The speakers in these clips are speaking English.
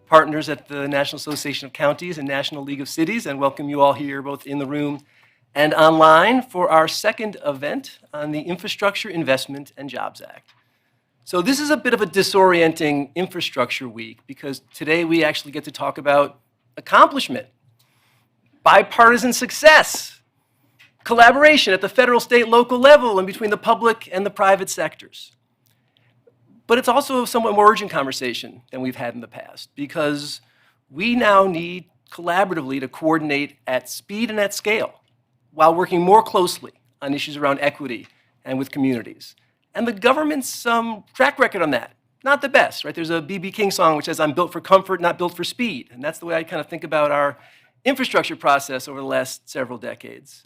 partners at the National Association of Counties and National League of Cities, and welcome you all here, both in the room and online, for our second event on the Infrastructure Investment and Jobs Act. So this is a bit of a disorienting infrastructure week because today we actually get to talk about accomplishment, bipartisan success, collaboration at the federal, state, local level and between the public and the private sectors. But it's also a somewhat more urgent conversation than we've had in the past because we now need collaboratively to coordinate at speed and at scale while working more closely on issues around equity and with communities. And the government's track record on that, not the best, right? There's a B.B. King song which says, "I'm built for comfort, not built for speed." And that's the way I kind of think about our infrastructure process over the last several decades.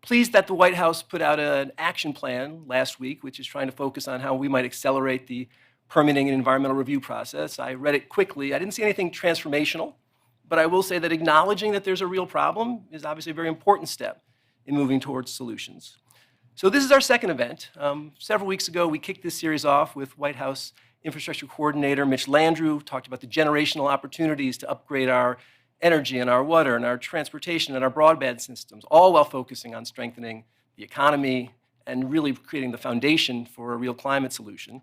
Pleased that the White House put out an action plan last week, which is trying to focus on how we might accelerate the permitting and environmental review process. I read it quickly. I didn't see anything transformational, but I will say that acknowledging that there's a real problem is obviously a very important step in moving towards solutions. So this is our second event. Several weeks ago, we kicked this series off with White House Infrastructure Coordinator Mitch Landrieu, talked about the generational opportunities to upgrade our energy and our water and our transportation and our broadband systems, all while focusing on strengthening the economy and really creating the foundation for a real climate solution.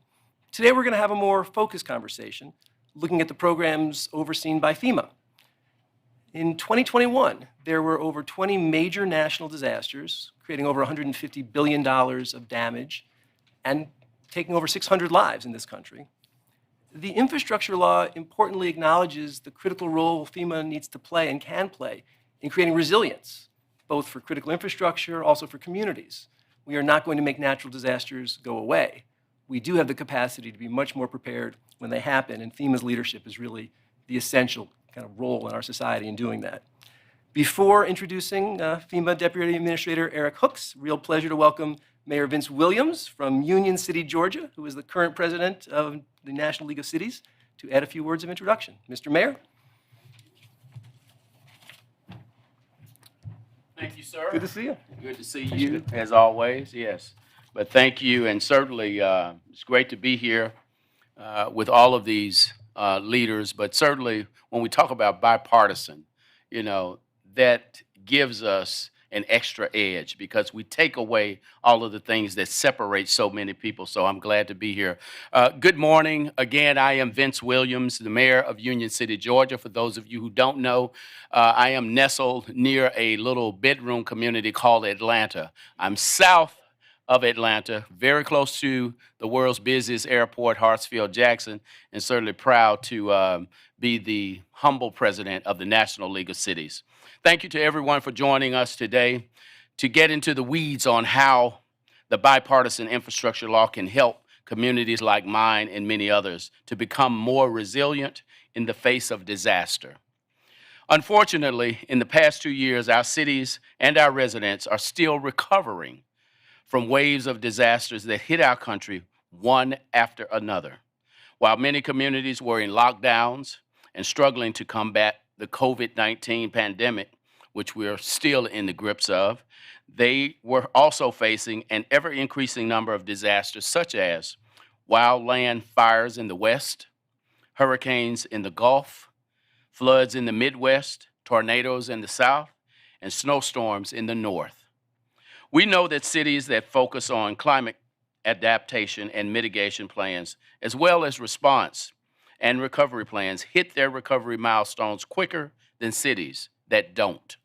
Today, we're going to have a more focused conversation, looking at the programs overseen by FEMA. In 2021, there were over 20 major national disasters, creating over $150 billion of damage and taking over 600 lives in this country. The infrastructure law importantly acknowledges the critical role FEMA needs to play and can play in creating resilience, both for critical infrastructure, also for communities. We are not going to make natural disasters go away. We do have the capacity to be much more prepared when they happen, and FEMA's leadership is really the essential kind of role in our society in doing that. Before introducing FEMA Deputy Administrator Erik Hooks, real pleasure to welcome Mayor Vince Williams from Union City, Georgia, who is the current president of the National League of Cities, to add a few words of introduction. Mr. Mayor. Thank you, sir. Good to see you. Good to see you, as always, yes. But thank you, and certainly it's great to be here with all of these leaders, but certainly when we talk about bipartisan, you know, that gives us an extra edge because we take away all of the things that separate so many people. So I'm glad to be here. Good morning. Again, I am Vince Williams, the mayor of Union City, Georgia. For those of you who don't know, I am nestled near a little bedroom community called Atlanta. I'm south of Atlanta, very close to the world's busiest airport, Hartsfield-Jackson, and certainly proud to be the humble president of the National League of Cities. Thank you to everyone for joining us today to get into the weeds on how the bipartisan infrastructure law can help communities like mine and many others to become more resilient in the face of disaster. Unfortunately, in the past 2 years, our cities and our residents are still recovering from waves of disasters that hit our country one after another. While many communities were in lockdowns and struggling to combat the COVID-19 pandemic, which we're still in the grips of, they were also facing an ever-increasing number of disasters such as wildland fires in the West, hurricanes in the Gulf, floods in the Midwest, tornadoes in the South, and snowstorms in the North. We know that cities that focus on climate adaptation and mitigation plans, as well as response and recovery plans, hit their recovery milestones quicker than cities that don't.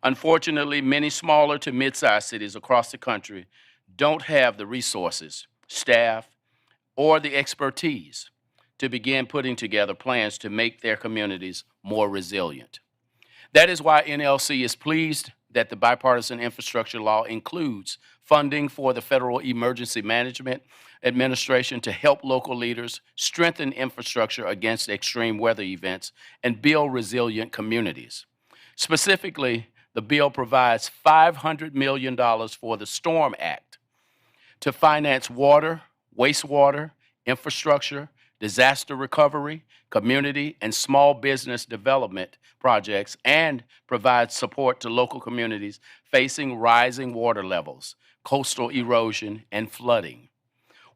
Unfortunately, many smaller to mid-sized cities across the country don't have the resources, staff, or the expertise to begin putting together plans to make their communities more resilient. That is why NLC is pleased that the Bipartisan Infrastructure Law includes funding for the Federal Emergency Management Administration to help local leaders strengthen infrastructure against extreme weather events and build resilient communities. Specifically, the bill provides $500 million for the STORM Act to finance water, wastewater, infrastructure, disaster recovery, community, and small business development projects, and provides support to local communities facing rising water levels, coastal erosion, and flooding.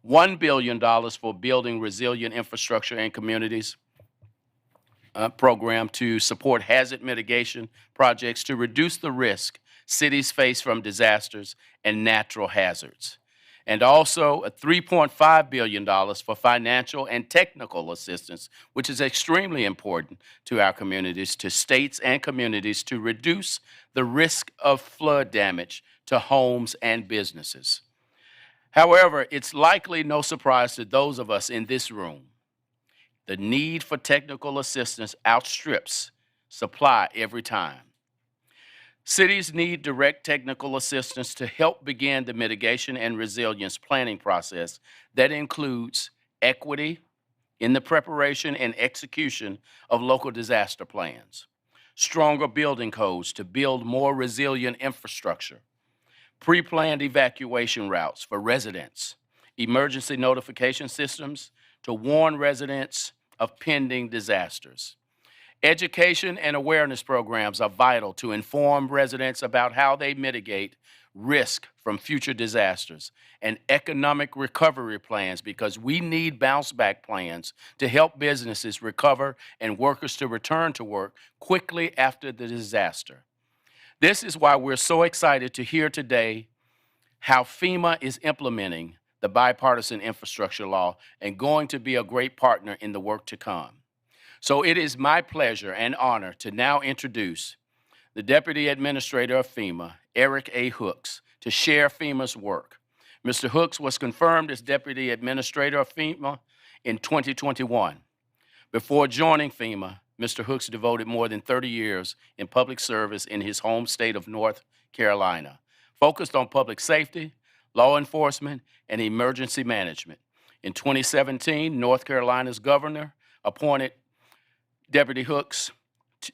$1 billion for building resilient infrastructure in communities program to support hazard mitigation projects to reduce the risk cities face from disasters and natural hazards. And also $3.5 billion for financial and technical assistance, which is extremely important to our communities, to states and communities to reduce the risk of flood damage to homes and businesses. However, it's likely no surprise to those of us in this room. The need for technical assistance outstrips supply every time. Cities need direct technical assistance to help begin the mitigation and resilience planning process that includes equity in the preparation and execution of local disaster plans, stronger building codes to build more resilient infrastructure, pre-planned evacuation routes for residents, emergency notification systems to warn residents of pending disasters. Education and awareness programs are vital to inform residents about how they mitigate risk from future disasters, and economic recovery plans, because we need bounce back plans to help businesses recover and workers to return to work quickly after the disaster. This is why we're so excited to hear today how FEMA is implementing the Bipartisan Infrastructure Law and going to be a great partner in the work to come. So it is my pleasure and honor to now introduce the Deputy Administrator of FEMA, Erik A. Hooks, to share FEMA's work. Mr. Hooks was confirmed as Deputy Administrator of FEMA in 2021. Before joining FEMA, Mr. Hooks devoted more than 30 years in public service in his home state of North Carolina, focused on public safety, law enforcement, and emergency management. In 2017, North Carolina's governor appointed Deputy Hooks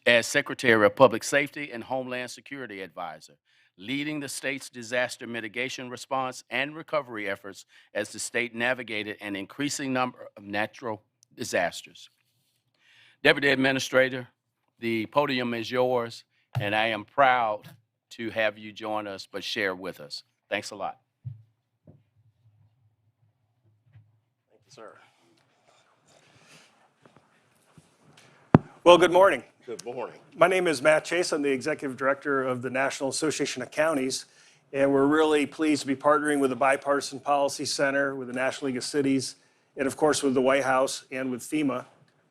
as Secretary of Public Safety and Homeland Security Advisor, leading the state's disaster mitigation response and recovery efforts as the state navigated an increasing number of natural disasters. Deputy Administrator, the podium is yours, and I am proud to have you join us, but share with us. Thanks a lot. Thank you, sir. Well, good morning. Good morning. My name is Matt Chase. I'm the Executive Director of the National Association of Counties, and we're really pleased to be partnering with the Bipartisan Policy Center, with the National League of Cities, and of course with the White House and with FEMA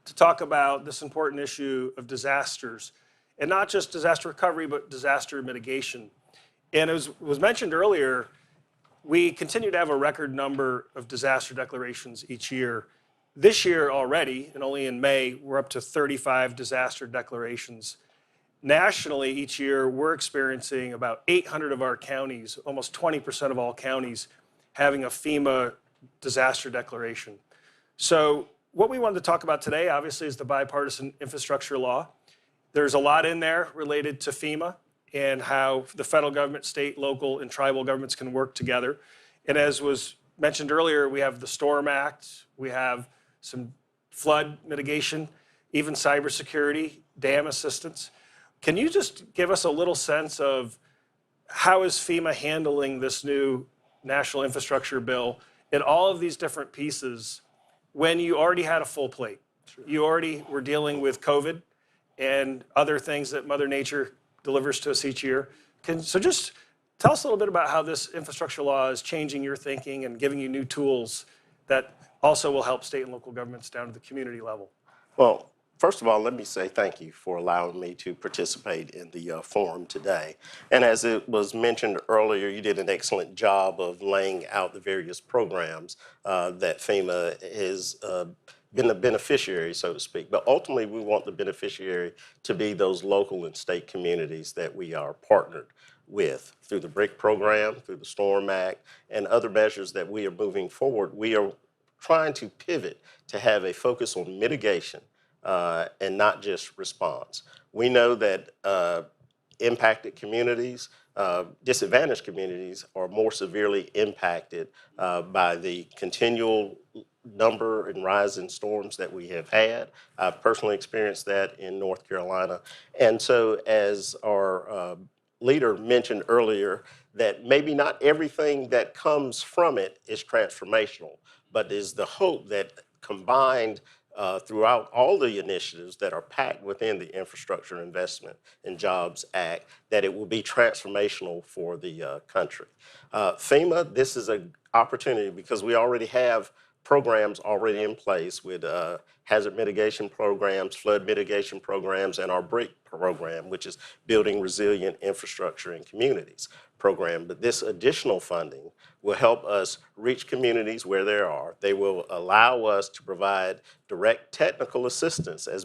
to talk about this important issue of disasters, and not just disaster recovery, but disaster mitigation. And as was mentioned earlier, we continue to have a record number of disaster declarations each year. This year already, and only in May, we're up to 35 disaster declarations. Nationally, each year, we're experiencing about 800 of our counties, almost 20% of all counties, having a FEMA disaster declaration. So what we wanted to talk about today, obviously, is the Bipartisan Infrastructure Law. There's a lot in there related to FEMA and how the federal government, state, local, and tribal governments can work together. And as was mentioned earlier, we have the Storm Act, we have some flood mitigation, even cybersecurity, dam assistance. Can you just give us a little sense of how is FEMA handling this new national infrastructure bill and all of these different pieces when you already had a full plate? You already were dealing with COVID and other things that Mother Nature delivers to us each year. So just tell us a little bit about how this infrastructure law is changing your thinking and giving you new tools that also will help state and local governments down to the community level. Well, first of all, let me say thank you for allowing me to participate in the forum today. And as it was mentioned earlier, you did an excellent job of laying out the various programs that FEMA has been the beneficiary, so to speak. But ultimately, we want the beneficiary to be those local and state communities that we are partnered with through the BRIC program, through the Storm Act, and other measures that we are moving forward. We are trying to pivot to have a focus on mitigation and not just response. We know that impacted communities, disadvantaged communities are more severely impacted by the continual number and rise in storms that we have had. I've personally experienced that in North Carolina. And so as our leader mentioned earlier, that maybe not everything that comes from it is transformational, but is the hope that combined throughout all the initiatives that are packed within the Infrastructure Investment and Jobs Act, that it will be transformational for the country. FEMA, this is an opportunity because we already have programs already in place with hazard mitigation programs, flood mitigation programs, and our BRIC program, which is Building Resilient Infrastructure in Communities program. But this additional funding will help us reach communities where they are. They will allow us to provide direct technical assistance, as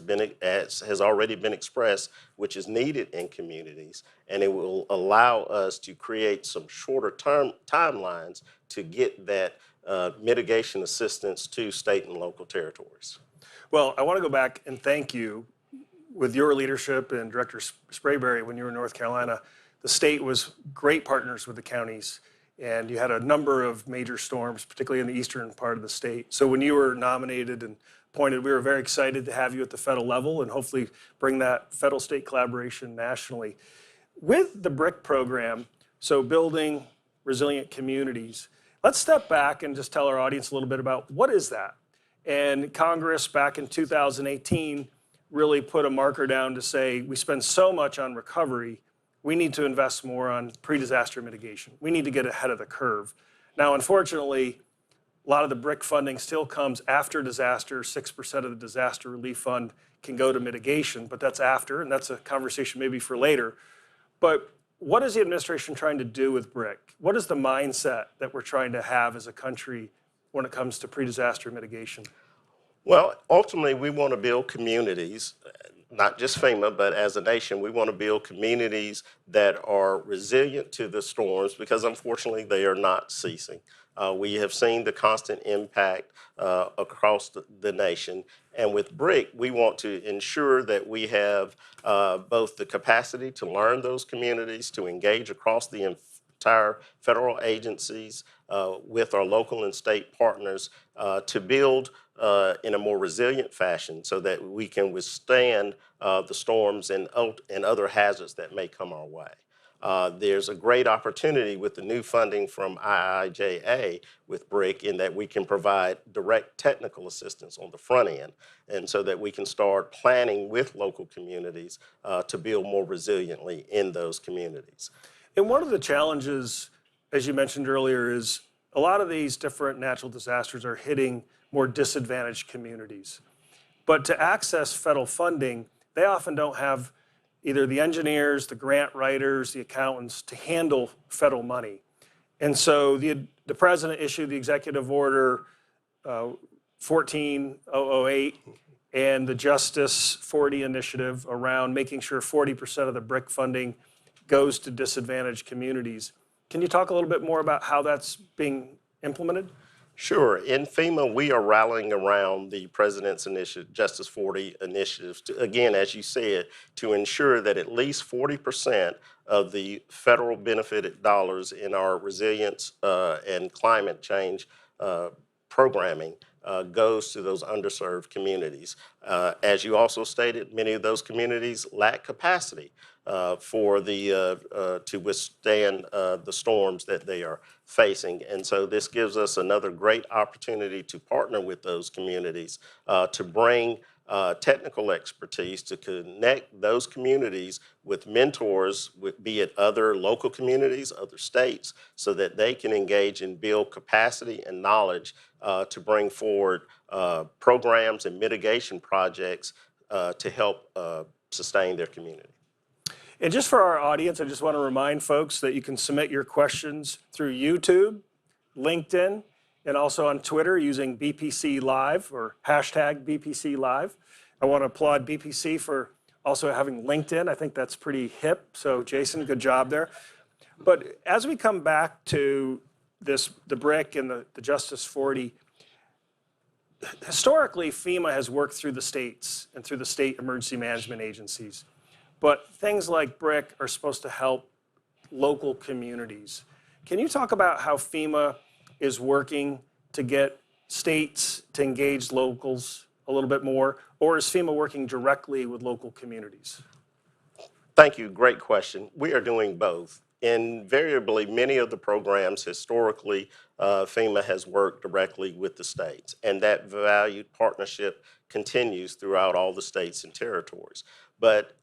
has already been expressed, which is needed in communities, and it will allow us to create some shorter term timelines to get that mitigation assistance to state and local territories. Well, I want to go back and thank you. With your leadership and Director Sprayberry when you were in North Carolina, the state was great partners with the counties, and you had a number of major storms, particularly in the eastern part of the state. So when you were nominated and appointed, we were very excited to have you at the federal level and hopefully bring that federal-state collaboration nationally. With the BRIC program, so building resilient communities, let's step back and just tell our audience a little bit about what is that? And Congress back in 2018 really put a marker down to say, we spend so much on recovery, we need to invest more on pre-disaster mitigation. We need to get ahead of the curve. Now, unfortunately, a lot of the BRIC funding still comes after disaster. 6% of the disaster relief fund can go to mitigation, but that's after, and that's a conversation maybe for later. But what is the administration trying to do with BRIC? What is the mindset that we're trying to have as a country when it comes to pre-disaster mitigation? Well, ultimately, we want to build communities, not just FEMA, but as a nation, we want to build communities that are resilient to the storms because unfortunately they are not ceasing. We have seen the constant impact across the nation. And with BRIC, we want to ensure that we have both the capacity to learn those communities, to engage across the entire federal agencies with our local and state partners to build in a more resilient fashion so that we can withstand the storms and other hazards that may come our way. There's a great opportunity with the new funding from IIJA with BRIC in that we can provide direct technical assistance on the front end, and so that we can start planning with local communities to build more resiliently in those communities. And one of the challenges, as you mentioned earlier, is a lot of these different natural disasters are hitting more disadvantaged communities. But to access federal funding, they often don't have either the engineers, the grant writers, the accountants to handle federal money. And so the president issued the executive order 14008 and the Justice 40 initiative around making sure 40% of the BRIC funding goes to disadvantaged communities. Can you talk a little bit more about how that's being implemented? Sure. In FEMA, we are rallying around the President's initiative, Justice 40 initiatives, to, again, as you said, to ensure that at least 40% of the federal benefited dollars in our resilience and climate change programming goes to those underserved communities. As you also stated, many of those communities lack capacity to withstand the storms that they are facing. And so this gives us another great opportunity to partner with those communities to bring technical expertise to connect those communities with mentors, be it other local communities, other states, so that they can engage and build capacity and knowledge to bring forward programs and mitigation projects to help sustain their community. And just for our audience, I just want to remind folks that you can submit your questions through YouTube, LinkedIn, and also on Twitter using BPC Live or hashtag BPC Live. I want to applaud BPC for also having LinkedIn. I think that's pretty hip. So Jason, good job there. But as we come back to the BRIC and the Justice 40, historically FEMA has worked through the states and through the state emergency management agencies. But things like BRIC are supposed to help local communities. Can you talk about how FEMA is working to get states to engage locals a little bit more, or is FEMA working directly with local communities? Thank you, great question. We are doing both. Invariably, many of the programs historically, FEMA has worked directly with the states, and that valued partnership continues throughout all the states and territories. But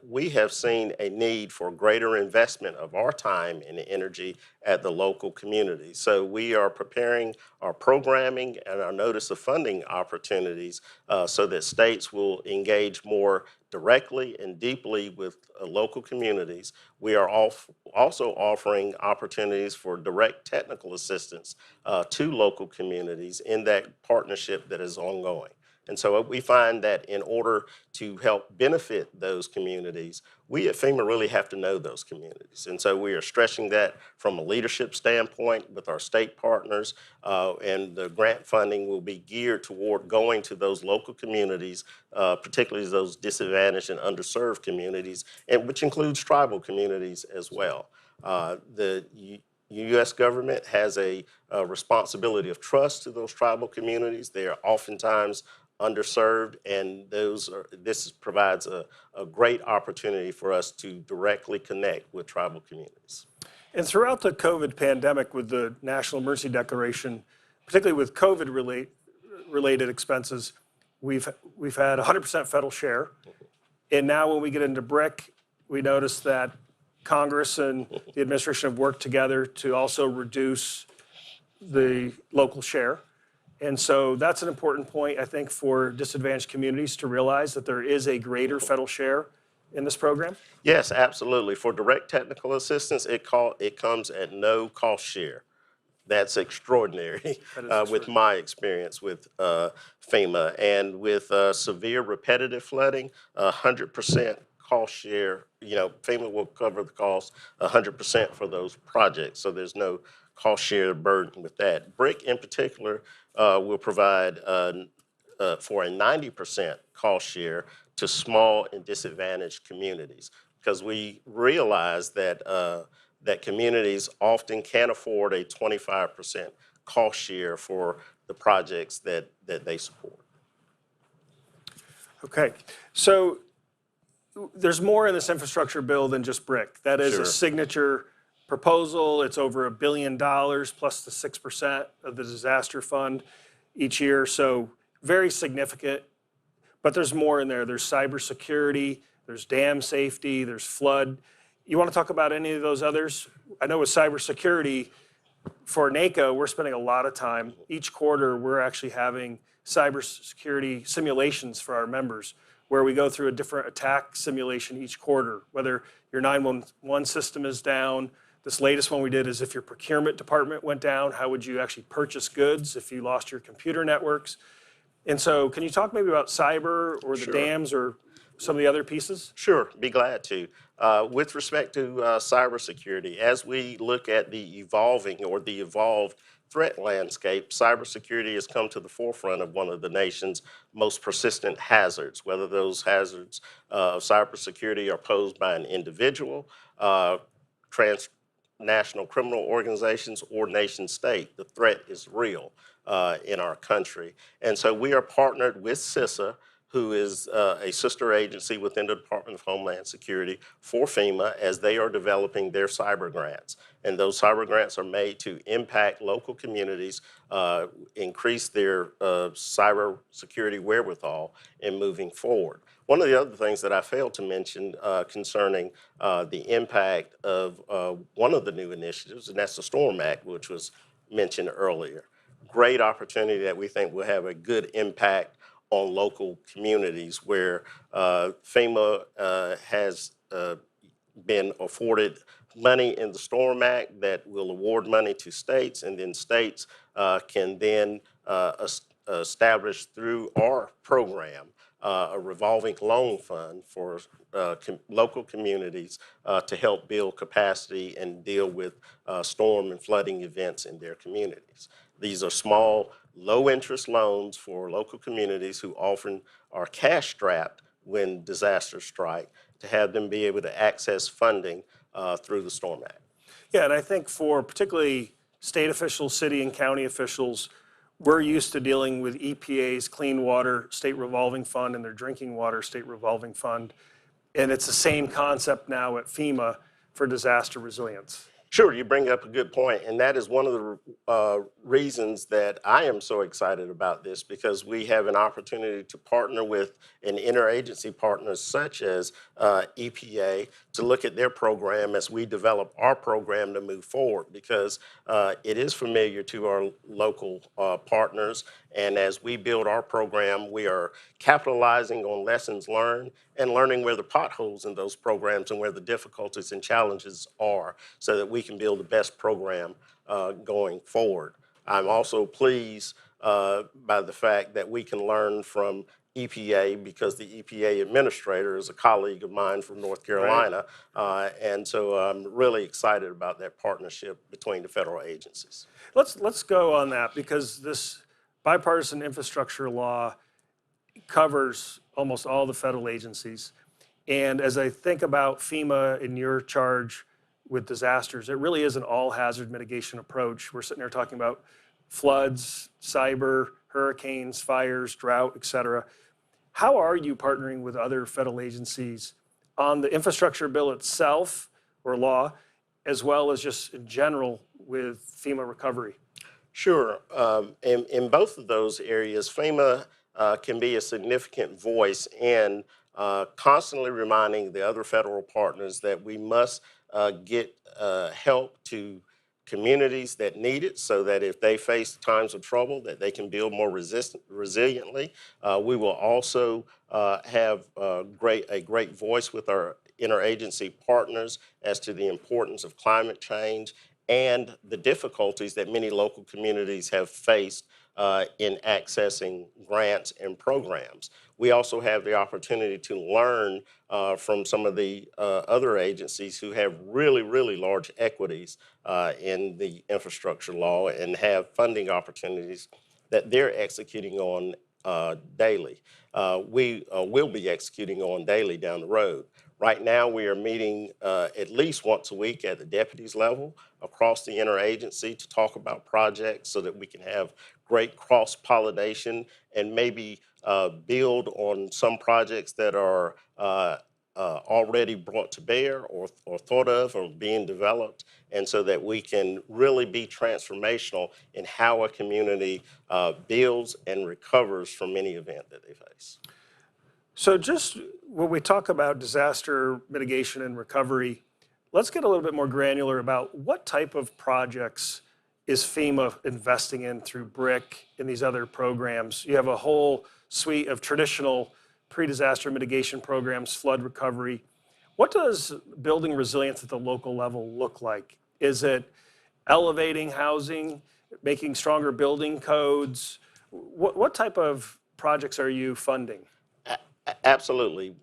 we have seen a need for greater investment of our time and energy at the local community. So we are preparing our programming and our notice of funding opportunities so that states will engage more directly and deeply with local communities. We are also offering opportunities for direct technical assistance to local communities in that partnership that is ongoing. And so we find that in order to help benefit those communities, we at FEMA really have to know those communities. And so we are stretching that from a leadership standpoint with our state partners, and the grant funding will be geared toward going to those local communities, particularly those disadvantaged and underserved communities, and which includes tribal communities as well. The U.S. government has a responsibility of trust to those tribal communities. They are oftentimes underserved, and this provides a great opportunity for us to directly connect with tribal communities. And throughout the COVID pandemic with the National Emergency Declaration, particularly with COVID related expenses, we've had 100% federal share. And now when we get into BRIC, we notice that Congress and the administration have worked together to also reduce the local share. And so that's an important point, I think, for disadvantaged communities to realize that there is a greater federal share in this program. Yes, absolutely. For direct technical assistance, it comes at no cost share. That's extraordinary with my experience with FEMA. And with severe repetitive flooding, 100% cost share, FEMA will cover the cost 100% for those projects. So there's no cost share burden with that. BRIC in particular will provide for a 90% cost share to small and disadvantaged communities, because we realize that that communities often can't afford a 25% cost share for the projects that they support. Okay, so there's more in this infrastructure bill than just BRIC. That is Sure. a signature proposal. It's over $1 billion plus the 6% of the disaster fund each year. So very significant, but there's more in there. There's cybersecurity, there's dam safety, there's flood. You want to talk about any of those others? I know with cybersecurity, for NACO, we're spending a lot of time. Each quarter, we're actually having cybersecurity simulations for our members, where we go through a different attack simulation each quarter, whether your 911 system is down. This latest one we did is if your procurement department went down, how would you actually purchase goods if you lost your computer networks? And so can you talk maybe about cyber or the Sure. dams or some of the other pieces? Sure, be glad to. With respect to cybersecurity, as we look at the evolved threat landscape, cybersecurity has come to the forefront of one of the nation's most persistent hazards, whether those hazards of cybersecurity are posed by an individual, transnational criminal organizations, or nation state. The threat is real in our country. And so we are partnered with CISA, who is a sister agency within the Department of Homeland Security for FEMA, as they are developing their cyber grants. And those cyber grants are made to impact local communities, increase their cyber security wherewithal in moving forward. One of the other things that I failed to mention concerning the impact of one of the new initiatives, and that's the STORM Act, which was mentioned earlier. Great opportunity that we think will have a good impact on local communities, where FEMA has been afforded money in the STORM Act that will award money to states, and then states can then establish through our program a revolving loan fund for local communities to help build capacity and deal with storm and flooding events in their communities. These are small, low-interest loans for local communities who often are cash-strapped when disasters strike, to have them be able to access funding through the STORM Act. Yeah, and I think for particularly state officials, city and county officials, we're used to dealing with EPA's Clean Water State Revolving Fund and their Drinking Water State Revolving Fund. And it's the same concept now at FEMA for disaster resilience. Sure, you bring up a good point, and that is one of the reasons that I am so excited about this, because we have an opportunity to partner with an interagency partner such as EPA to look at their program as we develop our program to move forward, because it is familiar to our local partners, and as we build our program, we are capitalizing on lessons learned and learning where the potholes in those programs and where the difficulties and challenges are, so that we can build the best program going forward. I'm also pleased by the fact that we can learn from EPA, because the EPA administrator is a colleague of mine from North Carolina. And so I'm really excited about that partnership between the federal agencies. Let's go on that, because this bipartisan infrastructure law covers almost all the federal agencies. And as I think about FEMA in your charge with disasters, it really is an all hazard mitigation approach. We're sitting there talking about floods, cyber, hurricanes, fires, drought, et cetera. How are you partnering with other federal agencies on the infrastructure bill itself or law, as well as just in general with FEMA recovery? Sure. In both of those areas, FEMA can be a significant voice in constantly reminding the other federal partners that we must get help to communities that need it, so that if they face times of trouble, that they can build more resiliently. We will also have a great voice with our interagency partners as to the importance of climate change and the difficulties that many local communities have faced in accessing grants and programs. We also have the opportunity to learn from some of the other agencies who have really large equities in the infrastructure law and have funding opportunities that they're executing on daily. We will be executing on daily down the road. Right now, we are meeting at least once a week at the deputies level across the interagency to talk about projects, so that we can have great cross-pollination and maybe build on some projects that are already brought to bear or thought of or being developed, and so that we can really be transformational in how a community builds and recovers from any event that they face. So just when we talk about disaster mitigation and recovery, let's get a little bit more granular about what type of projects is FEMA investing in through BRIC and these other programs. You have a whole suite of traditional pre-disaster mitigation programs, flood recovery. What does building resilience at the local level look like? Is it elevating housing, making stronger building codes? What type of projects are you funding? Absolutely.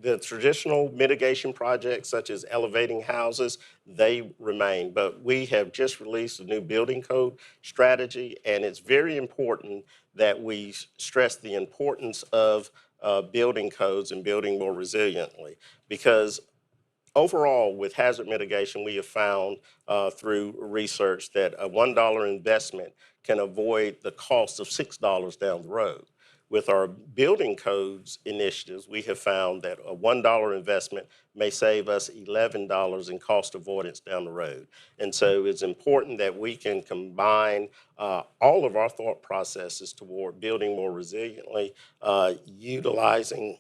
The traditional mitigation projects, such as elevating houses, they remain. But we have just released a new building code strategy, and it's very important that we stress the importance of building codes and building more resiliently. Because overall, with hazard mitigation, we have found through research that a $1 investment can avoid the cost of $6 down the road. With our building codes initiatives, we have found that a $1 investment may save us $11 in cost avoidance down the road. And so it's important that we can combine all of our thought processes toward building more resiliently, utilizing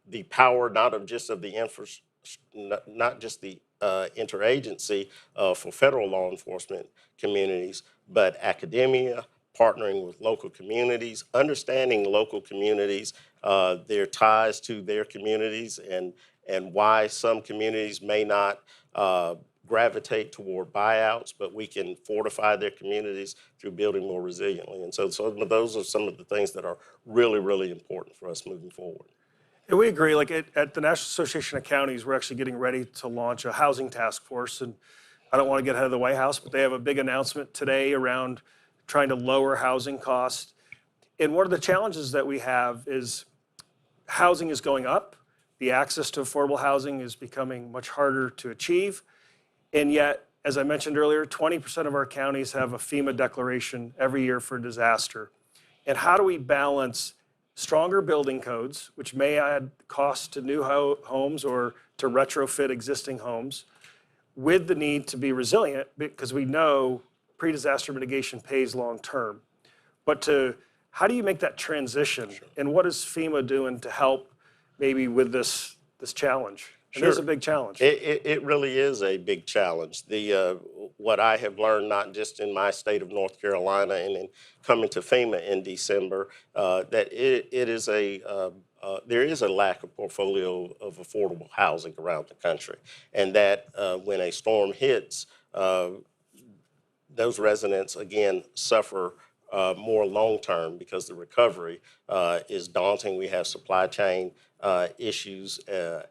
the power not just the interagency for federal law enforcement communities, but academia, partnering with local communities, understanding local communities, their ties to their communities, and why some communities may not gravitate toward buyouts, but we can fortify their communities through building more resiliently. And so those are some of the things that are really important for us moving forward. And we agree, like at the National Association of Counties, we're actually getting ready to launch a housing task force. And I don't want to get ahead of the White House, but they have a big announcement today around trying to lower housing costs. And one of the challenges that we have is housing is going up. The access to affordable housing is becoming much harder to achieve. And yet, as I mentioned earlier, 20% of our counties have a FEMA declaration every year for disaster. And how do we balance stronger building codes, which may add costs to new homes or to retrofit existing homes, with the need to be resilient, because we know pre-disaster mitigation pays long-term. But how do you make that transition? Sure. And what is FEMA doing to help maybe with this challenge? Sure. It is a big challenge. It really is a big challenge. What I have learned, not just in my state of North Carolina and in coming to FEMA in December, that there is a lack of portfolio of affordable housing around the country, and that when a storm hits, those residents again suffer more long-term because the recovery is daunting. We have supply chain issues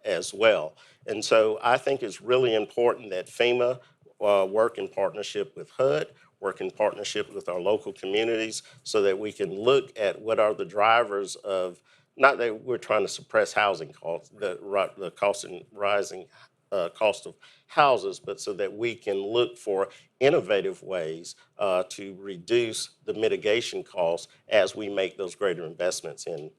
as well. And so I think it's really important that FEMA work in partnership with HUD, work in partnership with our local communities so that we can look at what are the drivers of, not that we're trying to suppress housing costs, the cost and rising cost of houses, but so that we can look for innovative ways to reduce the mitigation costs as we make those greater investments in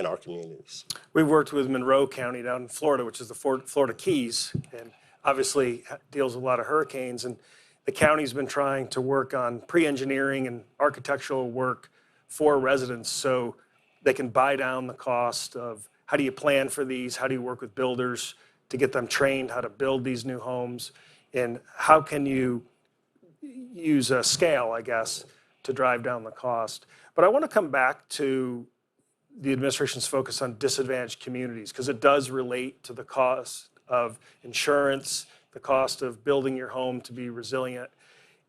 our communities. We've worked with Monroe County down in Florida, which is the Florida Keys, and obviously deals with a lot of hurricanes. And the county's been trying to work on pre-engineering and architectural work for residents so they can buy down the cost of how do you plan for these, how do you work with builders to get them trained how to build these new homes, and how can you use a scale, I guess, to drive down the cost. But I want to come back to the administration's focus on disadvantaged communities, because it does relate to the cost of insurance, the cost of building your home to be resilient.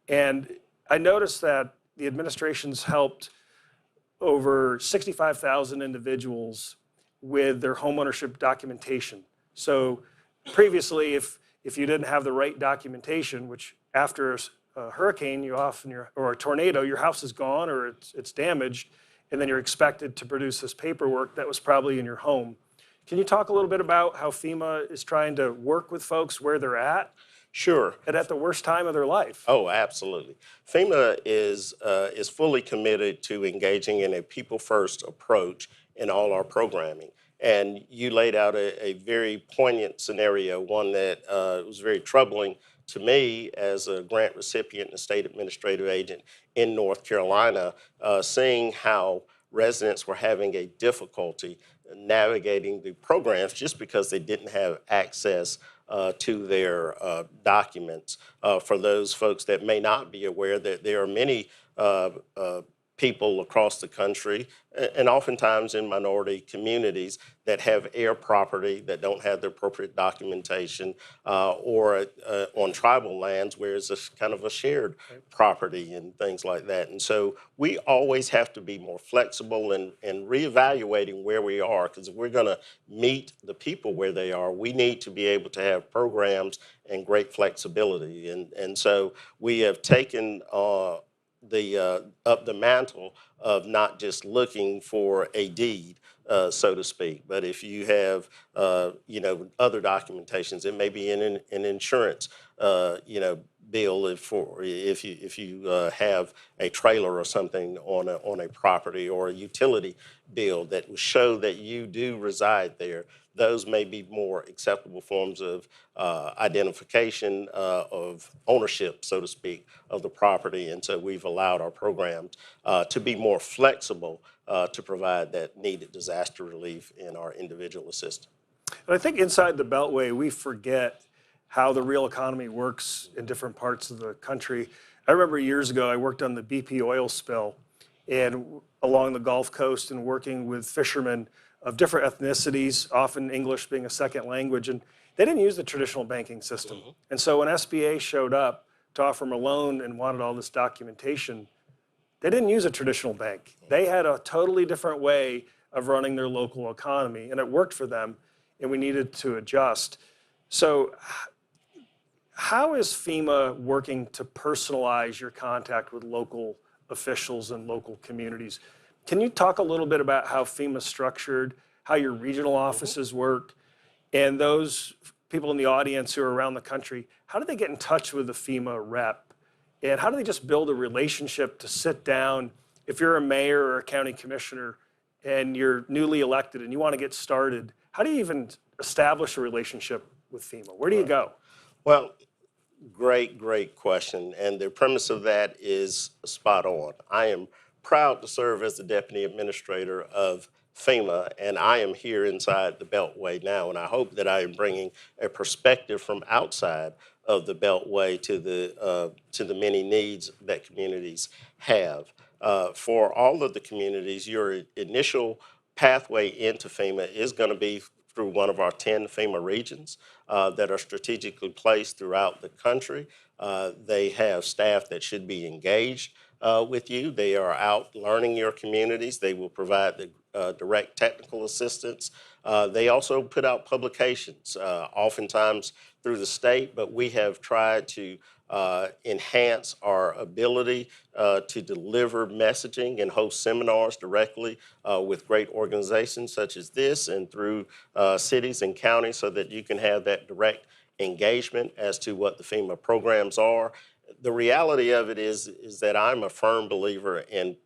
And I noticed that the administration's helped over 65,000 individuals with their homeownership documentation. So previously, if you didn't have the right documentation, which after a hurricane, or a tornado, your house is gone or it's damaged, and then you're expected to produce this paperwork that was probably in your home. Can you talk a little bit about how FEMA is trying to work with folks where they're at? Sure. And at the worst time of their life? Oh, absolutely. FEMA is fully committed to engaging in a people-first approach in all our programming. And you laid out a very poignant scenario, one that was very troubling to me as a grant recipient and a state administrative agent in North Carolina, seeing how residents were having a difficulty navigating the programs just because they didn't have access to their documents. For those folks that may not be aware, that there are many people across the country, and oftentimes in minority communities, that have air property that don't have the appropriate documentation, or on tribal lands where it's a kind of a shared property and things like that. And so we always have to be more flexible and reevaluating where we are, because if we're going to meet the people where they are, we need to be able to have programs and great flexibility. And so we have taken up the mantle of not just looking for a deed, so to speak, but if you have other documentations, it may be an insurance bill if you have a trailer or something on a property, or a utility bill that will show that you do reside there. Those may be more acceptable forms of identification of ownership, so to speak, of the property. And so we've allowed our programs to be more flexible to provide that needed disaster relief in our individual assistance. And I think inside the Beltway, we forget how the real economy works in different parts of the country. I remember years ago, I worked on the BP oil spill and along the Gulf Coast, and working with fishermen of different ethnicities, often English being a second language, and they didn't use the traditional banking system. Mm-hmm. And so when SBA showed up to offer them a loan and wanted all this documentation, they didn't use a traditional bank. They had a totally different way of running their local economy, and it worked for them, and we needed to adjust. So how is FEMA working to personalize your contact with local officials and local communities? Can you talk a little bit about how FEMA's structured, how your regional offices work, and those people in the audience who are around the country, how do they get in touch with the FEMA rep? And how do they just build a relationship to sit down? If you're a mayor or a county commissioner and you're newly elected and you want to get started, how do you even establish a relationship with FEMA? Where do you go? Well, great question. And the premise of that is spot on. I am proud to serve as the Deputy Administrator of FEMA, and I am here inside the Beltway now. And I hope that I am bringing a perspective from outside of the Beltway to the many needs that communities have. For all of the communities, your initial pathway into FEMA is going to be through one of our 10 FEMA regions that are strategically placed throughout the country. They have staff that should be engaged with you. They are out learning your communities. They will provide the direct technical assistance. They also put out publications, oftentimes through the state, but we have tried to enhance our ability to deliver messaging and host seminars directly with great organizations such as this and through cities and counties so that you can have that direct engagement as to what the FEMA programs are. The reality of it is that I'm a firm believer in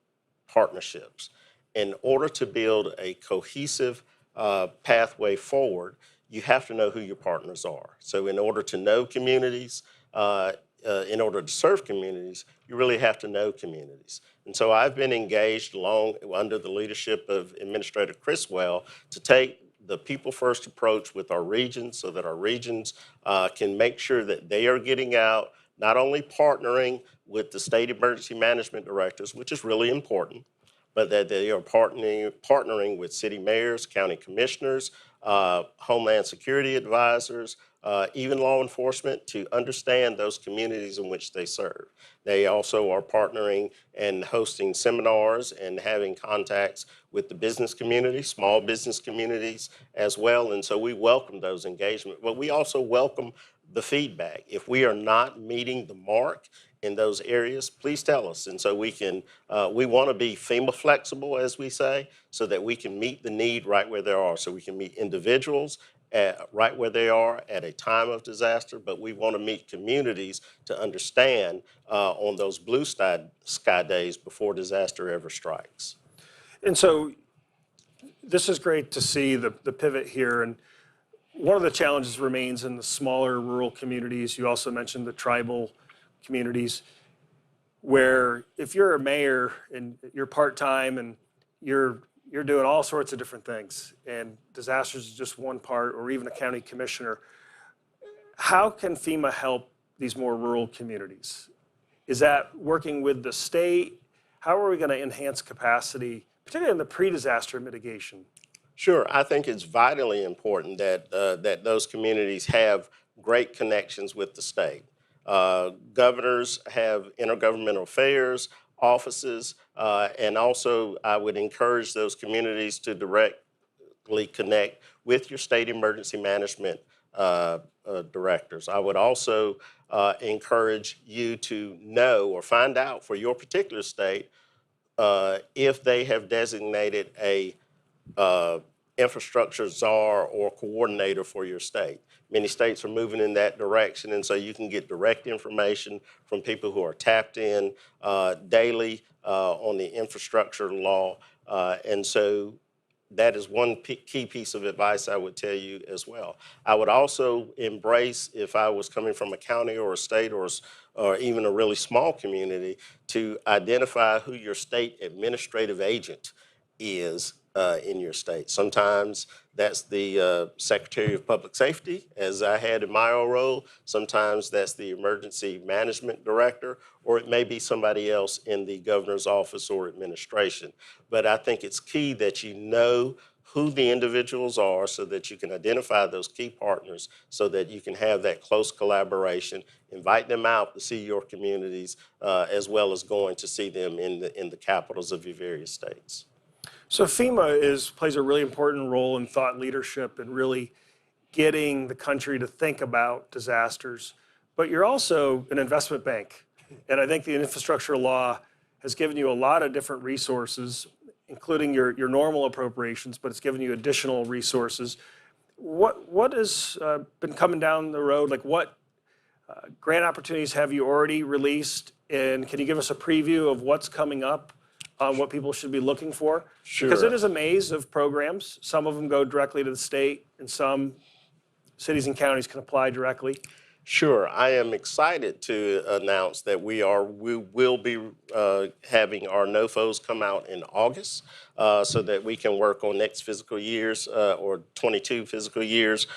partnerships. In order to build a cohesive pathway forward, you have to know who your partners are. So in order to know communities, in order to serve communities, you really have to know communities. And so I've been engaged under the leadership of Administrator Criswell to take the people-first approach with our regions so that our regions can make sure that they are getting out, not only partnering with the state emergency management directors, which is really important, but that they are partnering with city mayors, county commissioners, homeland security advisors, even law enforcement to understand those communities in which they serve. They also are partnering and hosting seminars and having contacts with the business community, small business communities as well. And so we welcome those engagements, but we also welcome the feedback. If we are not meeting the mark in those areas, please tell us. And so we want to be FEMA flexible, as we say, so that we can meet the need right where they are. So we can meet individuals right where they are at a time of disaster, but we want to meet communities to understand on those blue sky days before disaster ever strikes. And so this is great to see the pivot here. And one of the challenges remains in the smaller rural communities. You also mentioned the tribal communities, where if you're a mayor and you're part-time and you're doing all sorts of different things, and disasters is just one part, or even a county commissioner, how can FEMA help these more rural communities? Is that working with the state? How are we going to enhance capacity, particularly in the pre-disaster mitigation? Sure, I think it's vitally important that that those communities have great connections with the state. Governors have intergovernmental affairs offices, and also I would encourage those communities to directly connect with your state emergency management directors. I would also encourage you to know or find out for your particular state if they have designated a infrastructure czar or coordinator for your state. Many states are moving in that direction, and so you can get direct information from people who are tapped in daily on the infrastructure law. And so that is one key piece of advice I would tell you as well. I would also embrace, if I was coming from a county or a state or even a really small community, to identify who your state administrative agent is in your state. Sometimes that's the Secretary of Public Safety, as I had in my old role. Sometimes that's the Emergency Management Director, or it may be somebody else in the governor's office or administration. But I think it's key that you know who the individuals are so that you can identify those key partners so that you can have that close collaboration, invite them out to see your communities, as well as going to see them in the capitals of your various states. So FEMA plays a really important role in thought leadership and really getting the country to think about disasters. But you're also an investment bank. And I think the infrastructure law has given you a lot of different resources, including your normal appropriations, but it's given you additional resources. What has been coming down the road? Like what grant opportunities have you already released? And can you give us a preview of what's coming up? What people should be looking for? Sure. Because it is a maze of programs. Some of them go directly to the state, and some cities and counties can apply directly. Sure. I am excited to announce that we will be having our NOFOs come out in August so that we can work on next fiscal year's or 22 fiscal years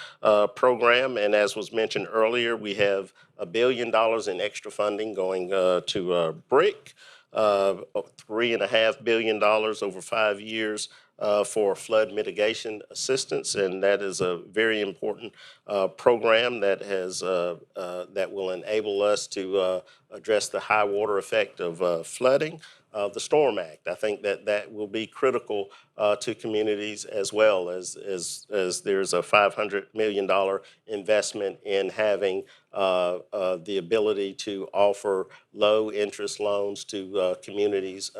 program. And as was mentioned earlier, we have $1 billion in extra funding going to BRIC, $3.5 billion over 5 years for flood mitigation assistance, and that is a very important program that that will enable us to address the high water effect of flooding. The Storm Act, I think that will be critical to communities as well as there's a $500 million investment in having the ability to offer low interest loans to communities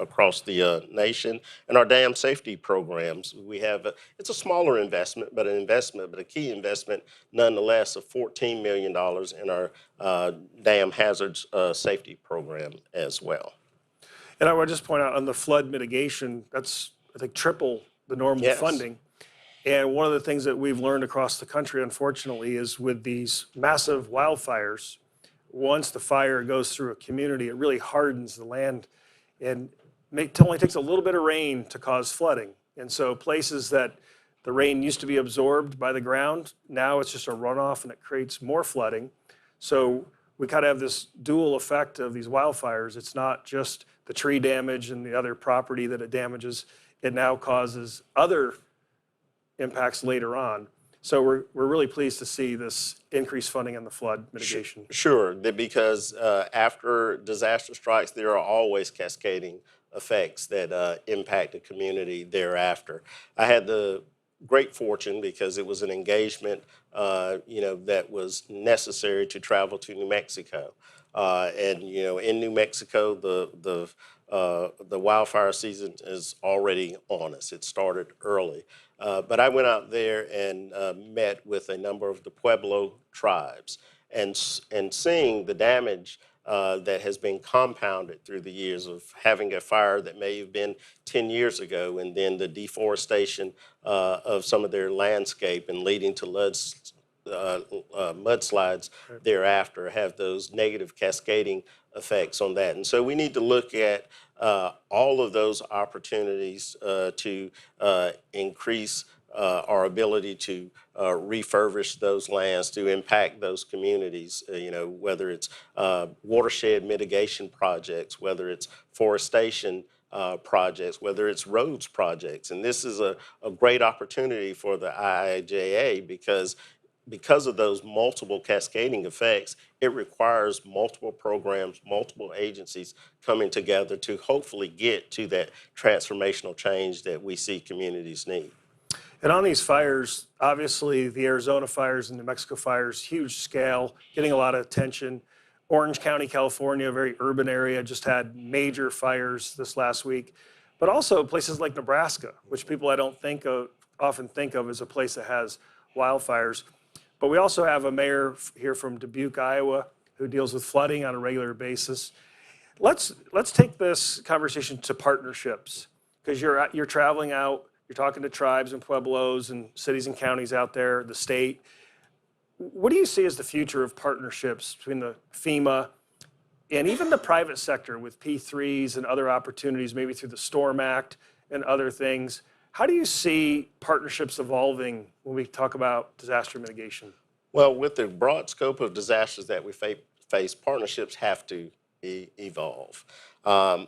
across the nation. And our dam safety programs, we have, it's a smaller investment, but a key investment nonetheless of $14 million in our dam hazards safety program as well. And I would just point out on the flood mitigation, that's, I think, triple the normal Yes. funding. And one of the things that we've learned across the country, unfortunately, is with these massive wildfires, once the fire goes through a community, it really hardens the land. And it only takes a little bit of rain to cause flooding. And so places that the rain used to be absorbed by the ground, now it's just a runoff and it creates more flooding. So we kind of have this dual effect of these wildfires. It's not just the tree damage and the other property that it damages, it now causes other impacts later on. So we're really pleased to see this increased funding on the flood mitigation. Sure, because after disaster strikes, there are always cascading effects that impact the community thereafter. I had the great fortune, because it was an engagement, that was necessary to travel to New Mexico. And in New Mexico, the wildfire season is already on us. It started early. But I went out there and met with a number of the Pueblo tribes, and seeing the damage that has been compounded through the years of having a fire that may have been 10 years ago, and then the deforestation of some of their landscape and leading to mudslides thereafter, have those negative cascading effects on that. And so we need to look at all of those opportunities to increase our ability to refurbish those lands, to impact those communities, whether it's watershed mitigation projects, whether it's forestation projects, whether it's roads projects. And this is a great opportunity for the IIJA because of those multiple cascading effects. It requires multiple programs, multiple agencies coming together to hopefully get to that transformational change that we see communities need. And on these fires, obviously the Arizona fires and New Mexico fires, huge scale, getting a lot of attention. Orange County, California, a very urban area, just had major fires this last week. But also places like Nebraska, which people I don't often think of as a place that has wildfires. But we also have a mayor here from Dubuque, Iowa, who deals with flooding on a regular basis. Let's take this conversation to partnerships, because you're traveling out, you're talking to tribes and pueblos and cities and counties out there, the state. What do you see as the future of partnerships between the FEMA and even the private sector with P3s and other opportunities, maybe through the Storm Act and other things? How do you see partnerships evolving when we talk about disaster mitigation? Well, with the broad scope of disasters that we face, partnerships have to evolve. I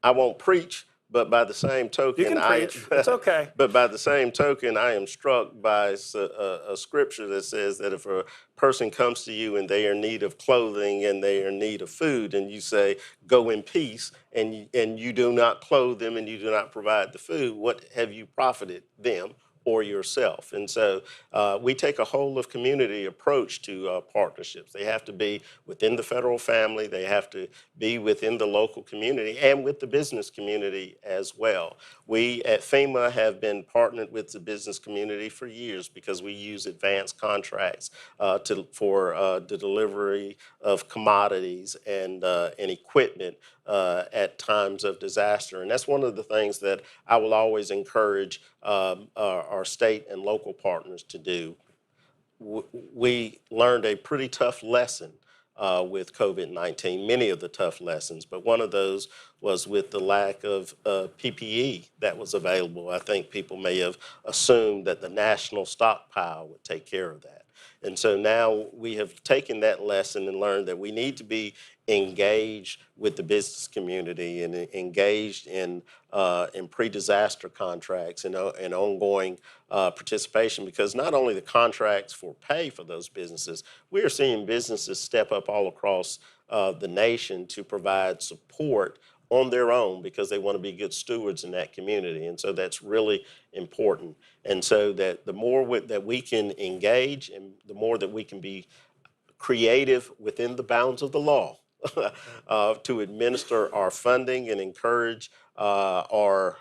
won't preach, but by the same token, You can preach. It's okay. But by the same token, I am struck by a scripture that says that if a person comes to you and they are in need of clothing and they are in need of food, and you say, go in peace, and you do not clothe them and you do not provide the food, what have you profited them or yourself? And so we take a whole of community approach to partnerships. They have to be within the federal family, they have to be within the local community and with the business community as well. We at FEMA have been partnered with the business community for years because we use advanced contracts for the delivery of commodities and equipment at times of disaster. And that's one of the things that I will always encourage our state and local partners to do. we learned a pretty tough lesson with COVID-19, many of the tough lessons, but one of those was with the lack of PPE that was available. I think people may have assumed that the national stockpile would take care of that. And so now we have taken that lesson and learned that we need to be engaged with the business community and engaged in pre-disaster contracts and ongoing participation, because not only the contracts for pay for those businesses, we are seeing businesses step up all across the nation to provide support on their own because they want to be good stewards in that community. And so that's really important. And so that the more that we can engage and the more that we can be creative within the bounds of the law to administer our funding and encourage our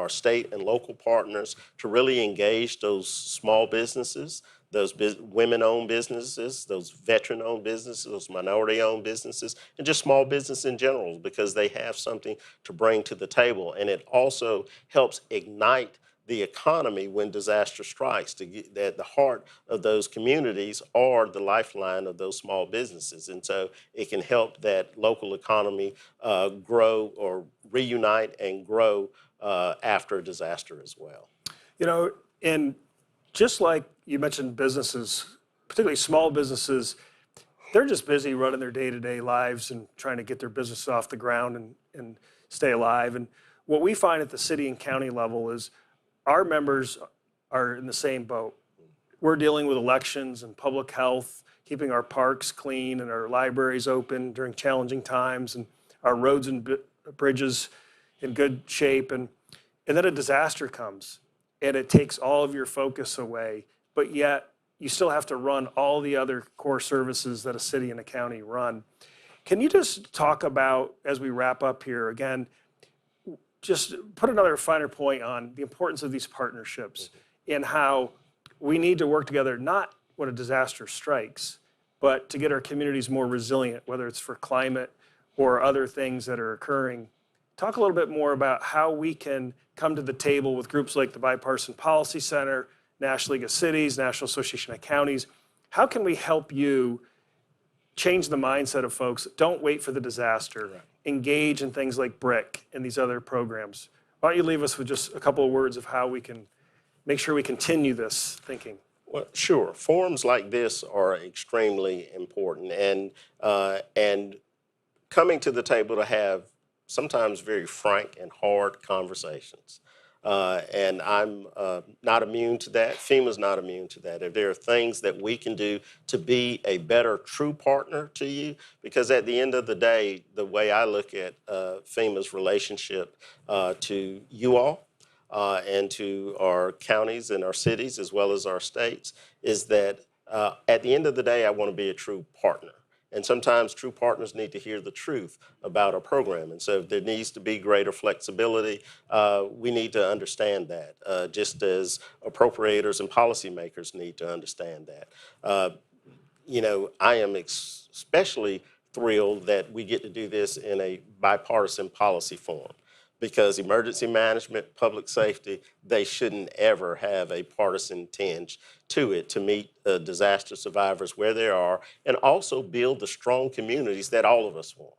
state and local partners to really engage those small businesses, those women-owned businesses, those veteran-owned businesses, those minority-owned businesses, and just small business in general, because they have something to bring to the table. And it also helps ignite the economy when disaster strikes. To get at the heart of those communities are the lifeline of those small businesses. And so it can help that local economy grow or reunite and grow after a disaster as well. You know, and just like you mentioned businesses, particularly small businesses, they're just busy running their day-to-day lives and trying to get their business off the ground and stay alive. And what we find at the city and county level is our members are in the same boat. We're dealing with elections and public health, keeping our parks clean and our libraries open during challenging times, and our roads and bridges in good shape. And then a disaster comes, and it takes all of your focus away, but yet you still have to run all the other core services that a city and a county run. Can you just talk about, as we wrap up here, again, just put another finer point on the importance of these partnerships and how we need to work together, not when a disaster strikes, but to get our communities more resilient, whether it's for climate or other things that are occurring. Talk a little bit more about how we can come to the table with groups like the Bipartisan Policy Center, National League of Cities, National Association of Counties. How can we help you change the mindset of folks? Don't wait for the disaster. Right. Engage in things like BRIC and these other programs. Why don't you leave us with just a couple of words of how we can make sure we continue this thinking? Well, sure. Forums like this are extremely important, and coming to the table to have sometimes very frank and hard conversations. And I'm not immune to that. FEMA's not immune to that. If there are things that we can do to be a better true partner to you, because at the end of the day, the way I look at FEMA's relationship to you all and to our counties and our cities as well as our states is that at the end of the day, I want to be a true partner. And sometimes true partners need to hear the truth about our program. And so if there needs to be greater flexibility, we need to understand that, just as appropriators and policymakers need to understand that. You know, I am especially thrilled that we get to do this in a bipartisan policy forum, because emergency management, public safety, they shouldn't ever have a partisan tinge to it, to meet disaster survivors where they are and also build the strong communities that all of us want.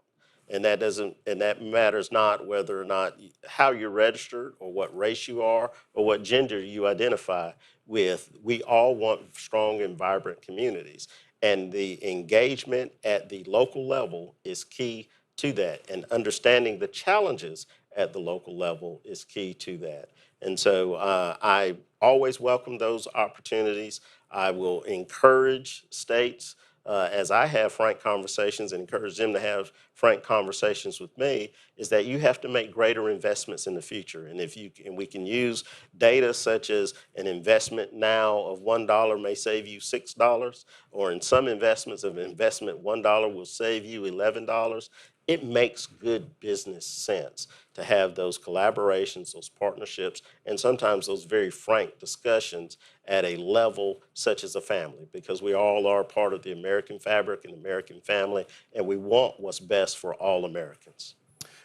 And that matters not whether or not how you're registered or what race you are or what gender you identify with. We all want strong and vibrant communities. And the engagement at the local level is key to that, and understanding the challenges at the local level is key to that. And so I always welcome those opportunities. I will encourage states, as I have frank conversations and encourage them to have frank conversations with me, is that you have to make greater investments in the future. And we can use data such as an investment now of $1 may save you $6, or in some investments of investment $1 will save you $11. It makes good business sense to have those collaborations, those partnerships, and sometimes those very frank discussions at a level such as a family, because we all are part of the American fabric and American family, and we want what's best for all Americans.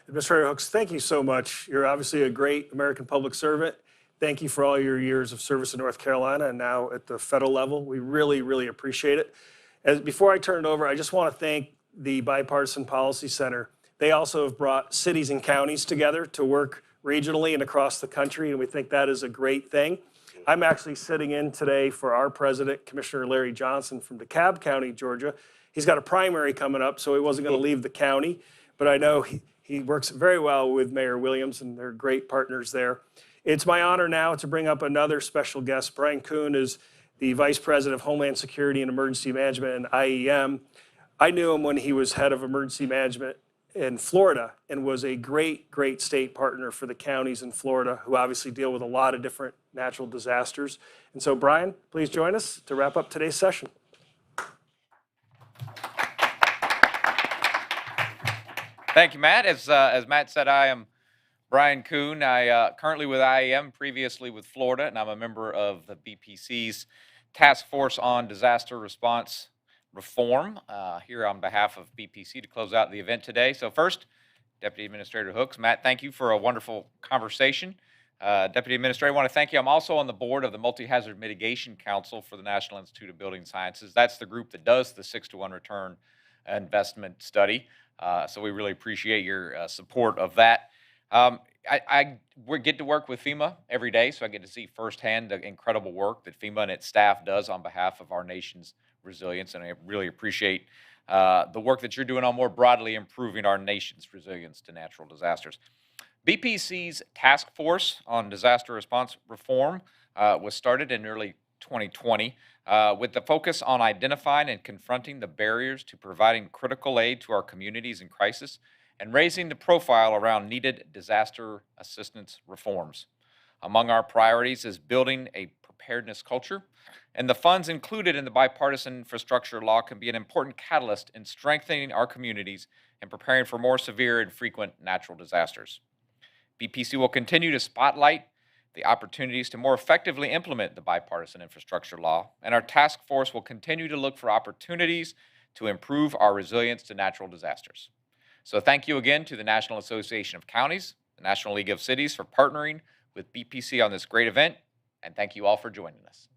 Administrator Hooks, thank you so much. You're obviously a great American public servant. thank you for all your years of service in North Carolina and now at the federal level. We really, really appreciate it. Before I turn it over, I just want to thank the Bipartisan Policy Center. They also have brought cities and counties together to work regionally and across the country, and we think that is a great thing. I'm actually sitting in today for our president, Commissioner Larry Johnson from DeKalb County, Georgia. He's got a primary coming up, so he wasn't going to leave the county, but I know he works very well with Mayor Williams, and they're great partners there. It's my honor now to bring up another special guest. Brian Kuhn is the Vice President of Homeland Security and Emergency Management in IEM. I knew him when he was head of emergency management in Florida and was a great, great state partner for the counties in Florida who obviously deal with a lot of different natural disasters. And so, Brian, please join us to wrap up today's session. Thank you, Matt. As Matt said, I am Brian Kuhn. I currently with IAM, previously with Florida, and I'm a member of the BPC's Task Force on Disaster Response Reform, here on behalf of BPC to close out the event today. So first, Deputy Administrator Hooks. Matt, thank you for a wonderful conversation. Deputy Administrator, I want to thank you. I'm also on the board of the Multi-Hazard Mitigation Council for the National Institute of Building Sciences. That's the group that does the 6-to-1 return investment study. So we really appreciate your support of that. We get to work with FEMA every day, so I get to see firsthand the incredible work that FEMA and its staff does on behalf of our nation's resilience, and I really appreciate the work that you're doing on more broadly improving our nation's resilience to natural disasters. BPC's Task Force on Disaster Response Reform was started in early 2020 with the focus on identifying and confronting the barriers to providing critical aid to our communities in crisis and raising the profile around needed disaster assistance reforms. Among our priorities is building a preparedness culture, and the funds included in the Bipartisan Infrastructure Law can be an important catalyst in strengthening our communities and preparing for more severe and frequent natural disasters. BPC will continue to spotlight the opportunities to more effectively implement the Bipartisan Infrastructure Law, and our task force will continue to look for opportunities to improve our resilience to natural disasters. So thank you again to the National Association of Counties, the National League of Cities for partnering with BPC on this great event, and thank you all for joining us.